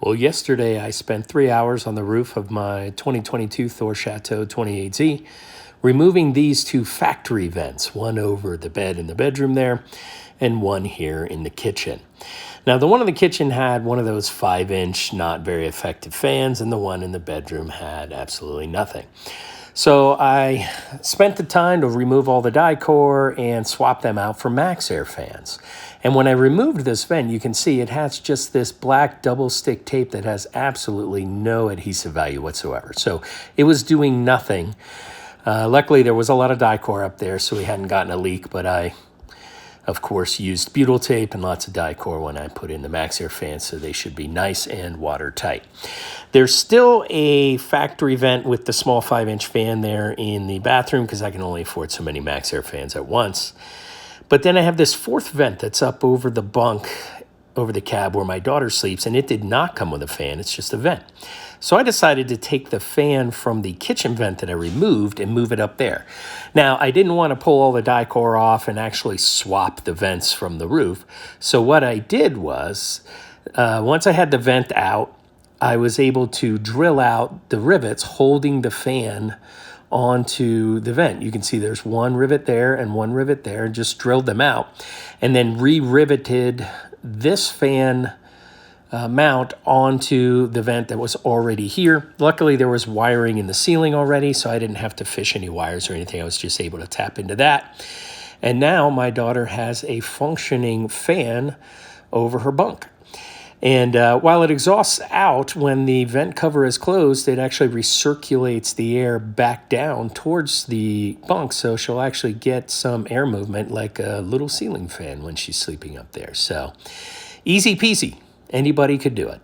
Well, yesterday I spent 3 hours on the roof of my 2022 Thor Chateau 28Z, removing these two factory vents, one over the bed in the bedroom there, and one here in the kitchen. Now, the one in the kitchen had one of those 5-inch, not very effective fans, and the one in the bedroom had absolutely nothing. So I spent the time to remove all the die core and swap them out for Maxxair fans. And when I removed this vent, you can see it has just this black double stick tape that has absolutely no adhesive value whatsoever. So it was doing nothing. Luckily, there was a lot of die core up there, so we hadn't gotten a leak, but I, of course, used butyl tape and lots of die core when I put in the Maxxair fans, so they should be nice and watertight. There's still a factory vent with the small 5-inch fan there in the bathroom because I can only afford so many Maxxair fans at once. But then I have this fourth vent that's up over the bunk, over the cab where my daughter sleeps, and it did not come with a fan. It's just a vent. So I decided to take the fan from the kitchen vent that I removed and move it up there. Now, I didn't want to pull all the die core off and actually swap the vents from the roof. So what I did was, once I had the vent out, I was able to drill out the rivets holding the fan onto the vent. You can see there's one rivet there and one rivet there, and just drilled them out, and then re-riveted this fan mount onto the vent that was already here. Luckily, there was wiring in the ceiling already, so I didn't have to fish any wires or anything. I was just able to tap into that. And now my daughter has a functioning fan over her bunk. And while it exhausts out when the vent cover is closed, it actually recirculates the air back down towards the bunk, so she'll actually get some air movement like a little ceiling fan when she's sleeping up there. So easy peasy. Anybody could do it.